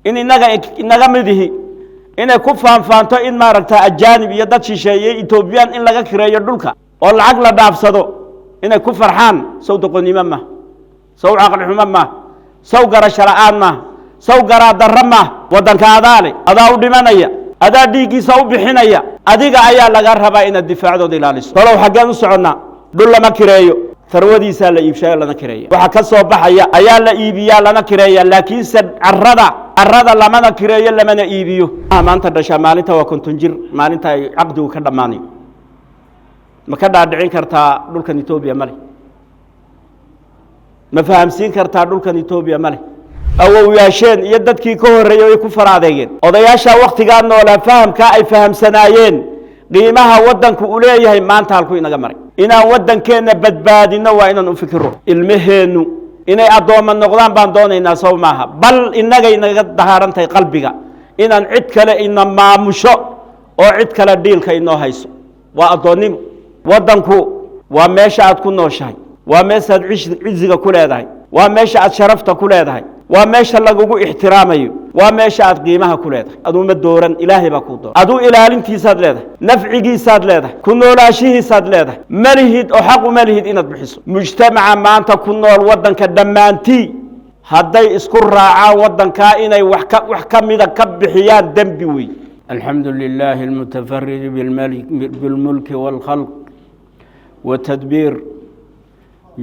إن إنك مده إن كفهم فانتو إن ما ركت الجانب يدت شيء إثيوبيان إن لقى كراية دولك والعقل داف صدو إن كفر حان سو تقولي مما سو عقل حمما سو قرا شرعان ما سو قرا درما ودن كذلك أدا ودمانية أدا ديكي سو بحنية أديك أيا لقى ربا إن الدفاع دو دلالس فلو حقا نسعنا دول ما كرايو ثروتي سال إبشاء لنا كراية وحكسوا بحيا أيا لا إيبيا لنا كراية لكن سد الرضا لما كراية لما إيبيو ما أنت دشا مالنتا وكنت تنجر مالنتا عقده كدماني ما كدا دعين كرتا دول كان إثيوبيا مالي ما فهمسين كرتا دول كان إثيوبيا مالي أو وياشين يدد كي كهر ريو يكفر عاديين وضياشا وقت قالنا ولا فهم كأي فهم سنايين قيمها ودن كأوليه ما أنت هالكو إنا قمري إنا ودن كينا بدبادنا وإنا نفكره المهنو إنا أدوم النقدان باندون إنا سو معها بل إنا قد دهارن تي قلبك إنا عدك إنا ما مشو أو عدك لديلك إنا هيسو وأدونيم ودنكو وماشا تكون نوشاي وماشا عزك كل هذا وماشا شرفت كل هذا وماشا لقوق احترامي وماشا قيمها كل هذا أدو مدورا إلهي باكودو أدو إلالنتي ساد لهذا نفعي ساد لهذا كنو لاشيه ساد لهذا ملهد أو حق ملهد إنت بحسو مجتمع ما أنت كنو الودن كدمانتي هدي اسكر راعا ودن كائنا وحكم إذا كبحيان دنبوي الحمد لله المتفرد بالملك والخلق والتدبير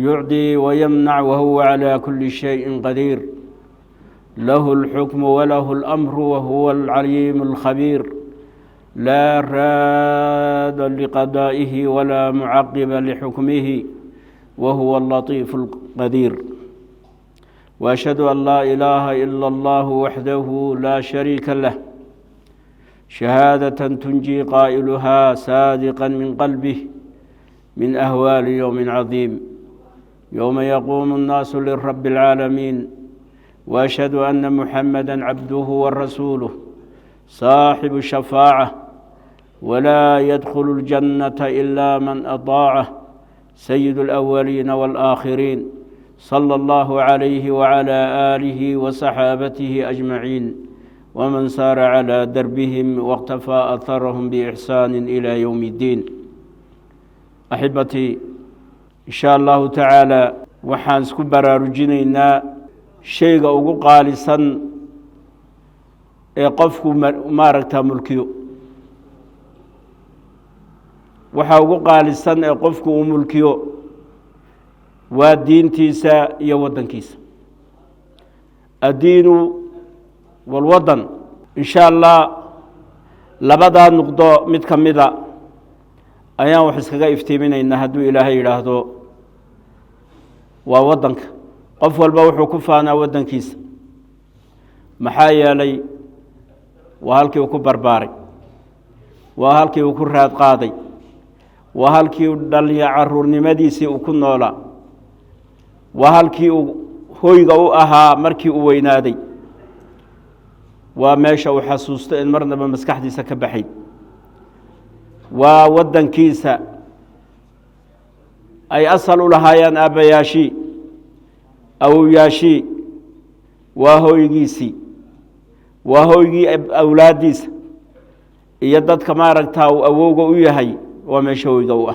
يعدي ويمنع وهو على كل شيء قدير له الحكم وله الأمر وهو العليم الخبير لا راد لقضائه ولا معقب لحكمه وهو اللطيف القدير وأشهد أن لا إله إلا الله وحده لا شريك له شهادة تنجي قائلها صادقا من قلبه من أهوال يوم عظيم يوم يقوم الناس للرب العالمين وأشهد أن محمدًا عبده ورسوله صاحب الشفاعة ولا يدخل الجنة إلا من أطاعه سيد الأولين والآخرين صلى الله عليه وعلى آله وصحابته أجمعين ومن سار على دربهم واقتفى أثرهم بإحسان إلى يوم الدين أحبتي إن شاء الله تعالى وحانس كبرى رجينينا شيء أقول قالسا يقفك ماركتا ملكيو وحاقول قالسا يقفك ملكيو ودين تيسا يودن كيسا الدين والوطن إن شاء الله لبدا نقضى متكمدا أيام وحسكا افتيمين إن هدو إلهي يراهدو ووطنك قفل بوحو كفانا ودن كيس محايا لي وهالكي وكو برباري وهالكي وكو راد قاضي وهالكي دليا عرور نمديسي وكو نولا وهالكي هويغو أها مركي وينادي وماشا وحسوست إن مرنا بمسكحدي سكبحي وودن كيسا أي أصلوا لها يان أبا ياشي أو ياشي وهويجيسي وهويجي أولاديس يدد كما ركتاو أووغو يهي ومشوي جوه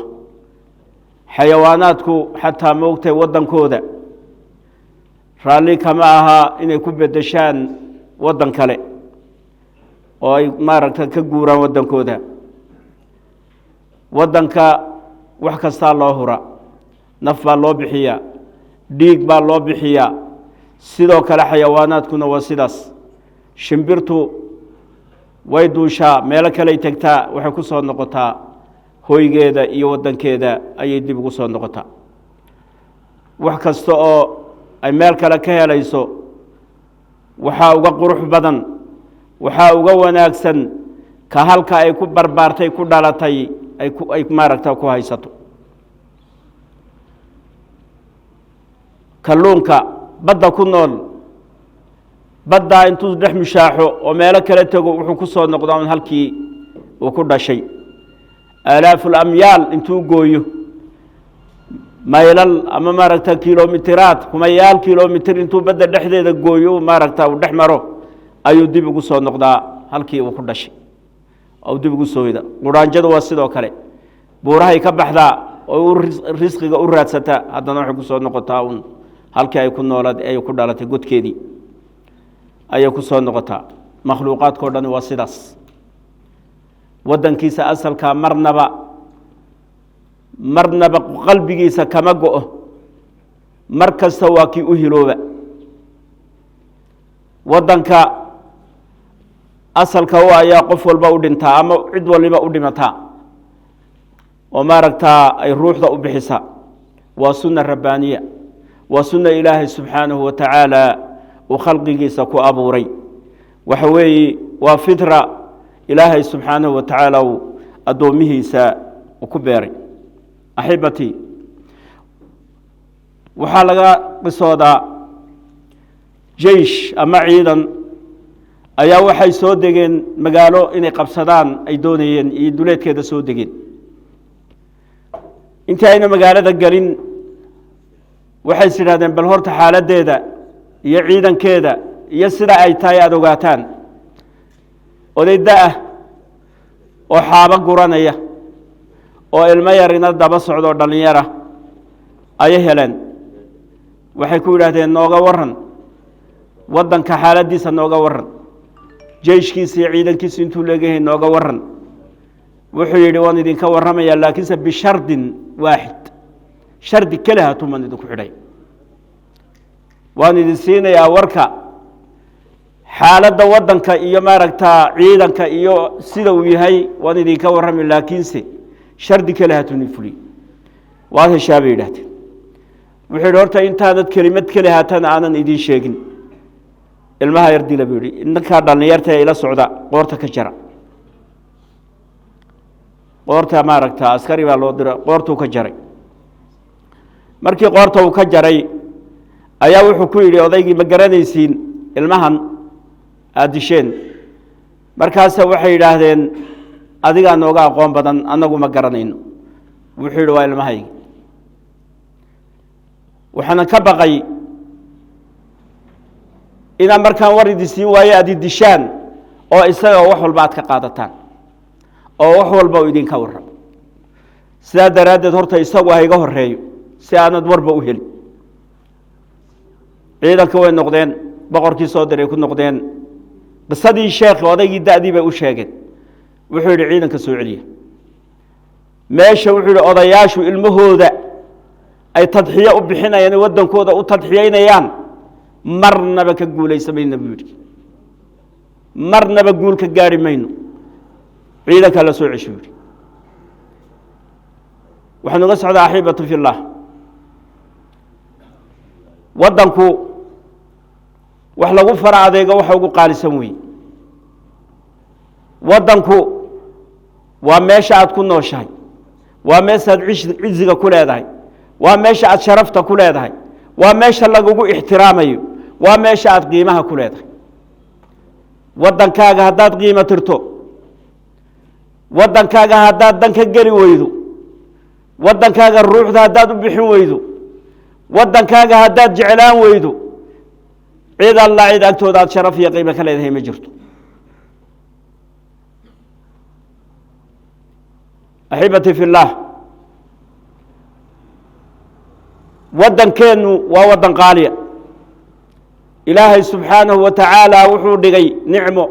حيواناتكو حتى موقت ودن كودا رالي كما أها إن يكون بدشان ودن كله أو ما ركتا كجورا ودن كودا ودن كا وحكستا الله را نفع الله بحيا ديك با الله بحيا سيدو كلا حيوانات كنا وسيداس شمبرتو ويدوشا ميلك لي تكتا waxay ku soo noqotaa hooygeeda iyo wadankeeda ayay dib ugu soo noqotaa wax kasta oo ay meel kale ka helayso waxa uga qurux badan waxa uga wanaagsan ka halka ay ku barbaartay ku dhalatay ay maaragta ku haysato kalluunka badda ku nool badda intuu dhex mishaaxo oo meel kale tago wuxuu ku soo noqdaa halkii uu ku dhashay alaaful amyaal intuu gooyo maylal ama maaragta kiiloomitiraad kuma yaal kiiloomitir intuu badda dhexdeeda gooyo maaragta uu dhex maro ayuu dib ugu soo noqdaa halkii uu ku dhashay oo dib ugu soo yida quraanjadu waa sidoo kale buurahay ka baxdaa oo risqiga u raadsata haddana waxay ku soo noqotaa halkii ay ku noolaad ay ku dhalatay godkeedii ayay ku soo noqotaa makhluuqaadkoo dhan waa sidaas waddankiisa asalka marnaba qalbigiisa kama go'o mar kasta waa kii u hilooba waddanka asalka u ayaa qof walba u dhintaa ama cid waliba u dhimataa oo maaragtaa ay ruuxda u bixisa waa sunna rabbaaniya waa sunna ilaahay subxaanahu wa tacaala uu khalqigiisa ku abuuray waxa weeye waa fitra ilaahay subxaanahu wa tacaala uu addoomihiisa ku beeray axibatii waxaa laga qisoodaa jeish ama ciidan ayaa waxay soo degeen magaalo inay qabsadaan ay doonayeen iyo duleedkeeda soo degeen intii ayna magaalada gelin waxay is yidhahdeen bal horta xaaladdeeda iyo ciidankeeda iyo sida ay tahay aada ogaataan oday da-ah oo xaabo guranaya oo ilmo yarina daba socdoo dhallinyara ayay heleen waxay ku yidhaahdeen nooga waran waddanka xaaladdiisa nooga waran jeyshkiisa iyo ciidankiisu intuu leegayahay nooga waran wuxuu yidhi waan idinka warramayaa laakiinse bishardin waaxid shardi keli hatuman idinku xidhay waan idin siinayaa warka xaaladda waddanka iyo maaragtaa ciidanka iyo sida uu yahay waan idinka warrami laakiinse shardi keli hatuni fuliy waad heshaa bay yidhahdeen wuxuu yidhi horta intaanad kelimad keli haatan aanan idiin sheegin ilmaha yar dila buu yidhi inankaa dhallinyarta ee ila socda qoorta ka jara qoorta maaragta askari baa loo dira qoortuu ka jaray markii qoorta uu ka jaray ayaa wuxuu ku yidhi odaygii ma garanaysiin ilmahan aad disheen markaase waxay yidhaahdeen adigaa nooga aqoon badan annagu ma garanayno wuxuu yidhi waa ilmahaygi waxaana ka baqay inaad markaan war idi siin waayo aad idishaan oo isagoo wax walba aad ka qaadataan oo wax walba uu idinka warramo sidaa daraaddeed horta isagu ha iga horreeyo si aanad warba u helin ciidanka way noqdeen boqorkii soo diray ku noqdeen qisadii sheekhi odaygii da'dii bay u sheegeen wuxuu yidhi ciidanka soo celiya meesha wuxuu yidhi odayaashu ilmahooda ay tadxiyo u bixinayaan waddankooda u tadxiyaynayaan marnaba ka guulaysamayna buu yidhi marnaba guul ka gaari mayno ciidankaa la soo cesho yidhi waxaanu ga socdaa axibatu fi llah waddanku wax lagu fara adeego waxa ugu qaalisan weeye waddanku waa meesha aad ku nooshahay waa meeshaad ciziga ku leedahay waa meesha aad sharafta ku leedahay waa meesha lagugu ixtiraamayo waa meesha aad qiimaha ku leedahay waddankaaga haddaad qiimo tirto waddankaaga haddaad dan ka geli weydo waddankaaga ruuxda haddaad u bixin weydo waddankaaga haddaad jeclaan weydo cid alla cid agtooda aad sharaf iyo qiimo ka leedahay ma jirto axibatii fi اllah waddankeennu waa waddan qaaliya ilaahay subxaanahu wa tacaala wuxuu dhigay nicmo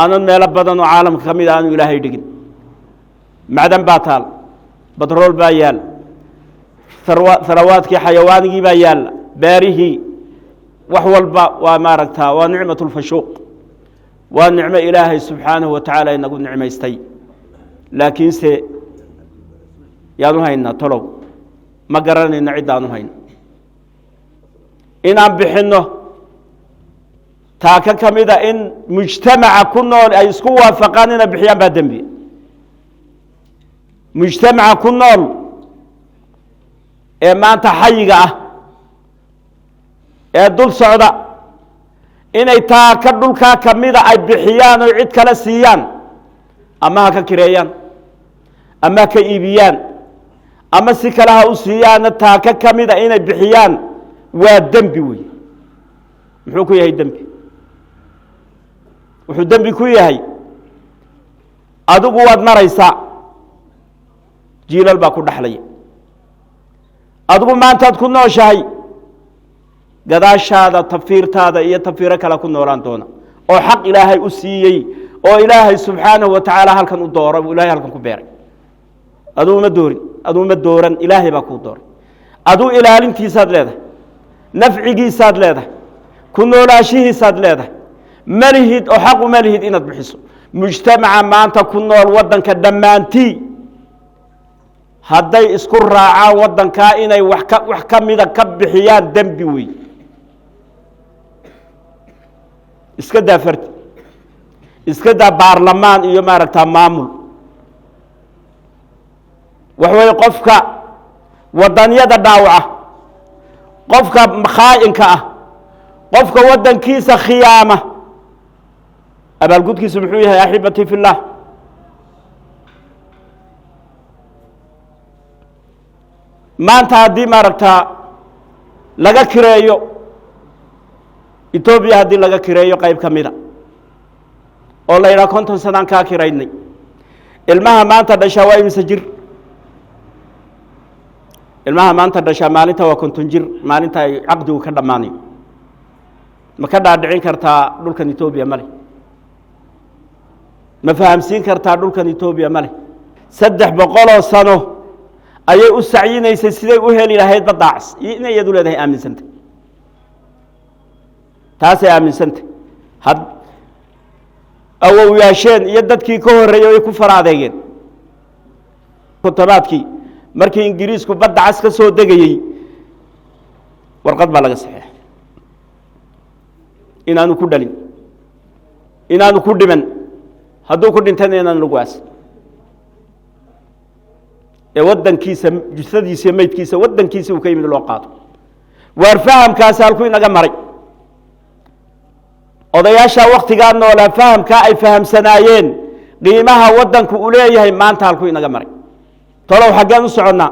aanan meelo badan oo caalamka ka mid a aanu ilaahay dhigin macdan baa taal batrool baa yaal harawaadkii xayawaanigii baa yaalla beerihii wax walba waa maaragtaa waa nicmat اlfashuuq waa nicmo ilaahay subxaanahu wa tacaala inagu nicmaystay laakiinse yaanu haynaa tolow ma garanayno ciddaanu hayno inaan bixinno taaka ka mida in mujtamaca ku nool ay isku waafaqaan inay bixiyaan baa dembiya mujtamaca ku nool ee maanta xayiga ah ee dul socda inay taaka dhulkaa ka mida ay bixiyaan oo cid kale siiyaan ama ha ka kireeyaan ama ha ka iibiyaan ama si kale ha u siiyaana taaka ka mida inay bixiyaan waa dembi wey muxuu ku yahay dembi wuxuu dembi ku yahay adigu waad maraysaa jiilal baa ku dhaxlaya adigu maantaad ku nooshahay gadaashaada tafiirtaada iyo tafiiro kale ku noolaan doona oo xaq ilaahay u siiyey oo ilaahay subxaanahu wa tacaala halkan u dooray ilaahay halkan ku beeray aduu ma dooran ilaahay baa kuu dooray aduu ilaalintiisaad leedahay nafcigiisaad leedahay ku noolaashihiisaad leedahay malihid oo xaq uma lihid inaad bixiso mujtamaca maanta ku nool waddanka dhammaantii hadday isku raacaan waddankaa inay wax ka mida ka bixiyaan dembi wey iska daa fardi iska daa baarlamaan iyo maaragtaa maamul wax weeye qofka wadanyada dhaawaca qofka khaa'inka ah qofka waddankiisa khiyaama abaalgudkiisu muxuu yahay axibatii fi اllah maanta haddii maaragtaa laga kireeyo etoobiya haddii laga kireeyo qayb ka mida oo la yidhaha 50 sanaan kaa kiraynay ilmaha maanta dhashaa waa imise jir ilmaha maanta dhashaa maalinta waa 50 jir maalinta ay caqdigu ka dhammaanayo ma ka dhaadhicin kartaa dhulkan etoobiya male ma fahamsiin kartaa dhulkan etoobiya male 300 sano ayay u sacyinaysay siday u heli lahayd badaacs inay iyadu leedahay aaminsanta taasay aaminsanta had awowyaasheen iyo dadkii ka horreeyay way ku faraadeegeen kutabaadkii markii ingiriisku badda cas ka soo degayey warqad baa laga saxeexay inaanu ku dhalin inaanu ku dhiman hadduu ku dhintana inaan lagu aasin ee waddankiisa jusadiisa iyo maydkiisa waddankiisa uu ka yimid loo qaado waar fahamkaasi halkuu inaga maray odayaasha waktigaa noolaa fahamkaa ay fahamsanaayeen qiimaha waddanku u leeyahay maanta halkuu inaga maray tolow xaggeen u soconnaa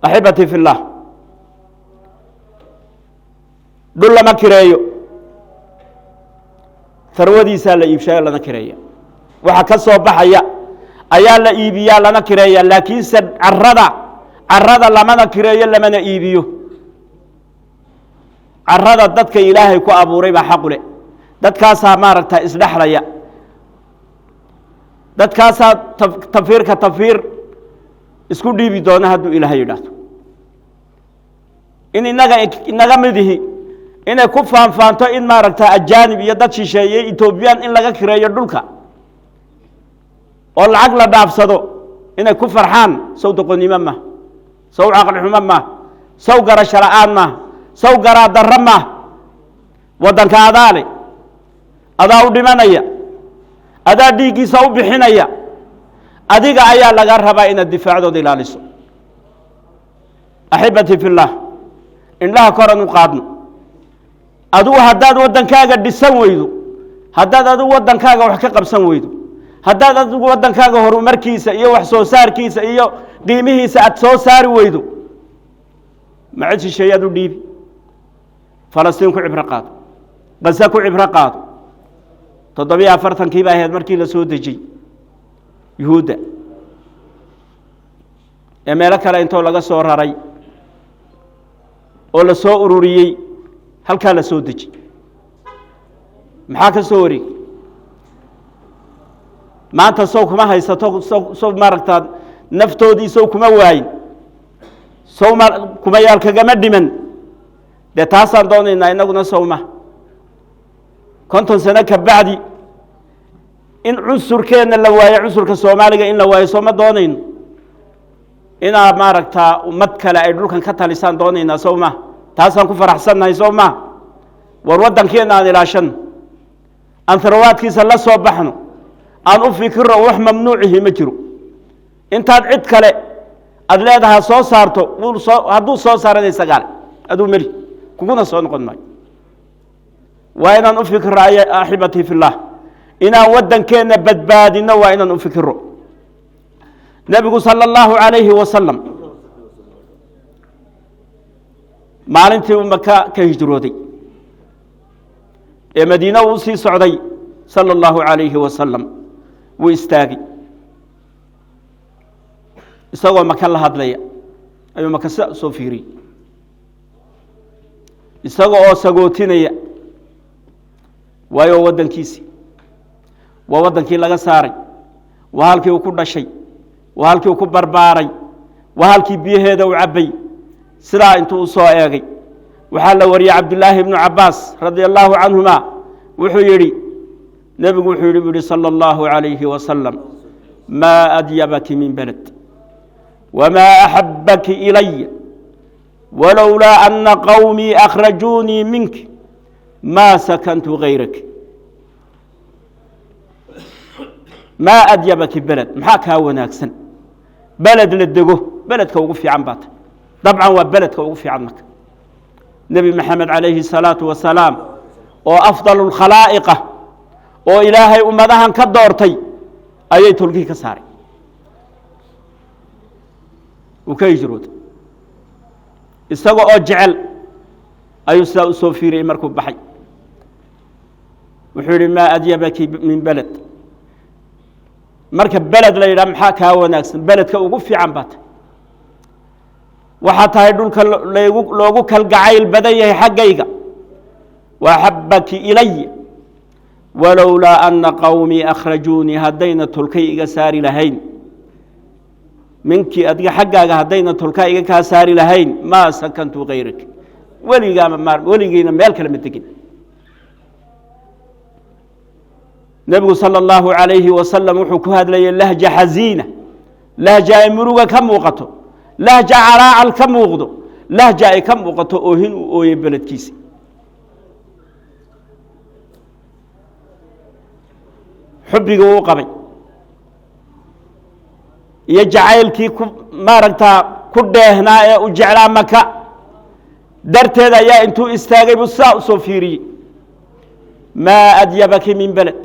axibatii fi اllah dhul lama kireeyo sarwadiisaa la iibshayo lana kireeya waxa ka soo baxaya ayaa la iibiyaa lana kireeya laakiinse carada lamana kireeyo lamana iibiyo carada dadka ilaahay ku abuuray baa xaq u leh dadkaasaa maaragtaa isdhexlaya dadkaasaa tafiir isku dhiibi doona hadduu ilaahay yidhaahdo in inaga midihi inay ku faanfaanto in maaragtaa ajaanib iyo dad shisheeyey etoobiyaan in laga kireeyo dhulka oo lacag la dhaafsado inay ku farxaan sow doqonnimo ma sow caqli xumo ma sow garasho la'aan ma sow garaaddarro ma waddanka adaa le adaa u dhimanaya adaa dhiiggiisa u bixinaya adiga ayaa laga rabaa inaad difaacdooda ilaaliso axibatii fi اllah indhaha koran u qaadno adigu haddaad waddankaaga dhisan weydo haddaad adigu waddankaaga wax ka qabsan weydo haddaad adigu waddankaaga horumarkiisa iyo wax soo saarkiisa iyo qiimihiisa aad soo saari weydo ma cid shisheeyaad u dhiibi falastiin ku cibro qaado gaza ku cibro qaado 47 baa ahayd markii la soo dejiyey yuhuudda ee meelo kale intoo laga soo raray oo la soo ururiyey halkaa la soo deji maxaa ka soo wareegay maanta sow kuma haysato sow maaragtaa naftoodii sow kuma waayin sow kuma yaal kagama dhiman dee taasaan doonaynaa inaguna sowma 50 sano ka bacdi in cunsurkeenna la waayo cunsurka soomaaliga in la waayo soo ma doonayno inaa maaragtaa ummad kale ay dhulkan ka talisaan doonaynaa sow ma taasaan ku faraxsannahay sow ma war waddankeenna aan ilaashanno aan tarawaadkiisa la soo baxno aan u fikirno wax mamnuucihi ma jiro intaad cid kale aad leedaha soo saarto hadduu soo saaranay sagaal aduu meli kuguna soo noqon maayo waa inaan u fikirro axibatii fi اllah inaan waddankeenna badbaadino waa inaan u fikirro nebigu salى اllahu عalayhi wasalam maalintii uu maka ka hijrooday مدينة وسي سعودي صلى الله عليه وسلم ويستاغي isagoo maka la hadlaya ayuu maka soo fiiriyay isagoo sagootinaya waayo wadankiisi waa wadankii laga saaray waa halkii uu ku dhashay waa halkii uu ku barbaaray waa halkii biyaheeda uu cabay sidaa intuu soo eegay waxa la wariyay Abdullah ibn Abbas radiyallahu anhuma wuxuu yiri nabigu wuxuu yiri sallallahu alayhi wa sallam ma adyabaki min balad وما أحبك إلي ولولا أن قومي أخرجوني منك ما سكنت غيرك ما أديبك بلد محاك هوناكسن بلد للدقه بلد كوقف في عنبات طبعا وبلد كوقف في عنك نبي محمد عليه الصلاة والسلام وأفضل الخلائق وإلهي أمدها كدورتي أيت تلقي كساري وكيجرود isagoo jecel ayuu soo soo fiiray markuu baxay wuxuu yiri ma adyabaki min balad marka balad la yiraahdo maxaa ka wanaagsan baladka ugu fiican baad waxa tahay dhulka loogu kalgacayl badan yahay xaqayga wa habbaki ilayya walawla anna qawmi akhrajuni hadayna tulkay iga saari lahayn منك أدق حقا هدينا تلقائك كاساري لهين ما سكنت غيرك ولينا مالك لم تجد نبي صلى الله عليه وسلم وحكو هذا لي اللهجة حزينة لهجة مروقة كم وقته لهجة عراء كم وقته لهجة كم وقته أوهن وأوي بلد كيسي حبي وقبي يجعلكي ما رجتا كده هنا وجعل مكة درت هذا يا أنتو استاجب الساء صفيري ما أديبك من بلد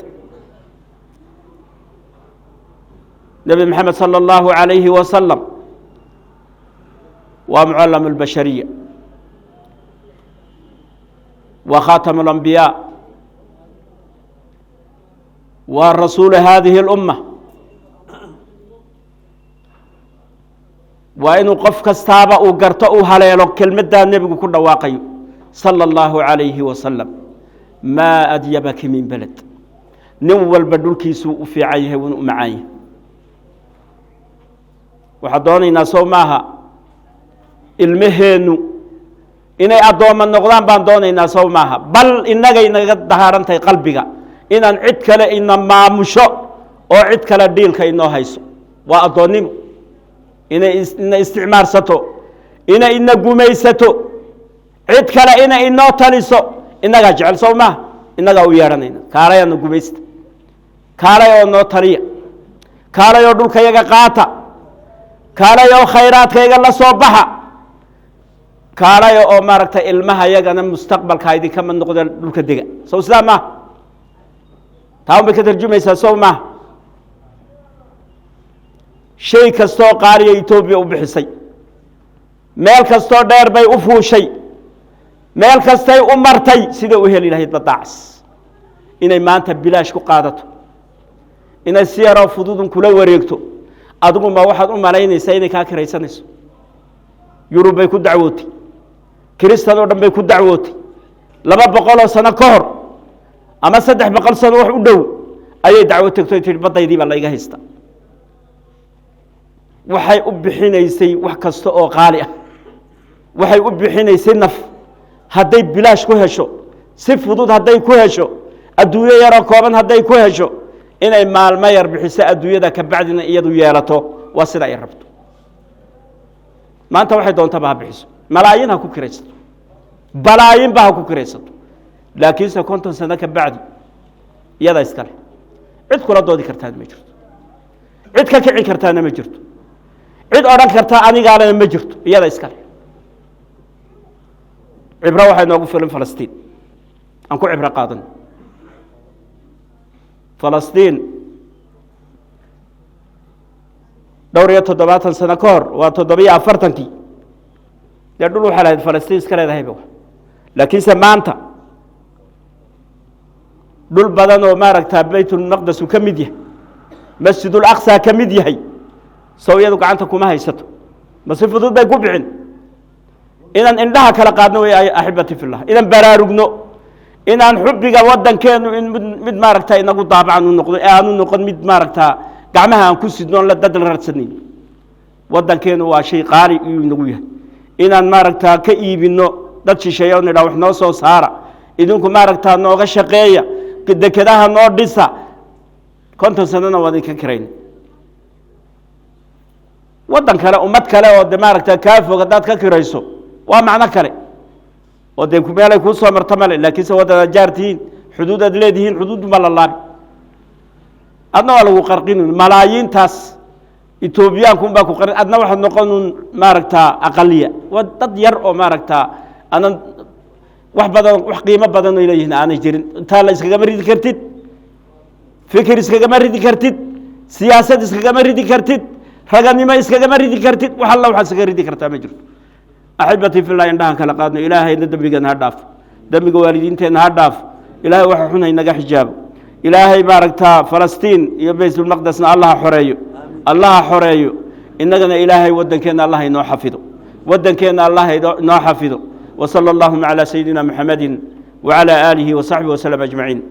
نبي محمد صلى الله عليه وسلم ومعلم البشرية وخاتم الأنبياء والرسول هذه الأمة وإنه قف كستابة وقرطأ هليلو كلمة النبي كل واقع صلى الله عليه وسلم ما أديبك من بلد نول بدل كيسو في عيه ومعيه وحضوني ناسو معها المهنو إني أدوم النقدان باندوني ناسو معها بل إنك دهارنتي قلبك إن عدك لإن ما مشو أو عدك لديلك إنه هيسو وأدونيمو إن استعمار ستو إن قميستو عد كلا إن تلسو إنك جعل سوما إنك ويارنين كاريا نقميست كاريا نوتريا كاريا دولك يغا قاتا كاريا خيرات كيغا الله صوبها كاريا أو ماركت إلمها يغا مستقبل كايدي كمان نقدر دولك ديغا سو سلاما تاهم بكترجمة سوما شيء كستو قارية إثيوبيا وبحسي مال كستو دير باي أفو شيء مال كستي أمرتي سيدة وهي لله الدعس إن ما أنت بلاش قادته إن السيارة فضود كله وريكتو أدقوا ما واحد أمرين سيدة كاكرة يسنس يورو بيكون دعوتي كريستيانو دم بيكون دعوتي لما بقولوا سنة كهر أما سدح بقول سنة واحد ودو أي دعوتك تقول بطي دي بالله يجهزتا waxay u bixinaysay wax kasta oo qaali ah waxay u bixinaysay naf haday bilaash ku hesho si fudud haday ku hesho adduunyo yar kooban haday ku hesho inay maalmo yar bixiso adduunyada ka bacdina iyadu yeelato waa sida ay rabto maanta waxay doontaa baa bixiso malaayin ha ku kiraysato balaayin baa ku kiraysato laakiin se konton sano ka bacdi iyada iskale cid kula doodi kartaa ma jirto cid ka kici kartaa ma jirto cid oran karta aniga ma jirto iyada iskale cibra waxay noogu filan Falastiin aan ku cibra qaadan Falastiin دورية تدبات سنة كور وتدبية أفرتنكي يدلوا على فلسطين سكرة هيبوا لكن سمانتا دول بدنوا ما ركتها بيت المقدس وكمديه مسجد الأقصى كمديه هي سويا ذوق عنتكم ما هيستو بس الفضول بيقبعن إذا إنها كلا قادنوا يا أحبتي في الله إذا برارجنو إن حبك ودن كانوا إن مد ما ركتها إن قد طبعا النقد النقد مد ما ركتها قعمها أنكسر دون لا تدل رسنين ودن كانوا شيء قارئ ينقويه إن ما ركتها كئيب إنه دتش شيئا لو إحنا صو سارة إذنكم ما ركتها نوغ شقية كده كده نور ديسا كنت سننا وذي ككرين ودن كلا أمت كلا ودمارك كاف وقدات ككريسو ومعنى كلا ودنكم يلا يكون صامر تمل لكن سوى جارتين حدود أدليدهين حدود مال الله أدنى ولا قرقين ملايين تاس إثيوبيا كم باكو قرن أدنى واحد نقول ماركتا أقلية ودد يرأو ماركتا أنا واحد بدن واحد قيمة بدن إليه هنا أنا جرين تالا إسكا مريد كرتيد فكر إسكا مريد كرتيد سياسة إسكا مريد كرتيد رجعني ما إسكا مريد كرتيد وحلا وحلا إسكا مريد كرتا مجرد أحبتي في الله عندها خلقاتنا إلهي ندمج نهداف دمج والدين تنهداف إلهي وحنا ينجح حجاب إلهي باركتا فلسطين يبيت المقدس الله حريو الله حريو إننا إلهي ودن كان الله ينو حفظه ودن كان الله ينو حفظه وصلى الله على سيدنا محمد وعلى آله وصحبه وسلم أجمعين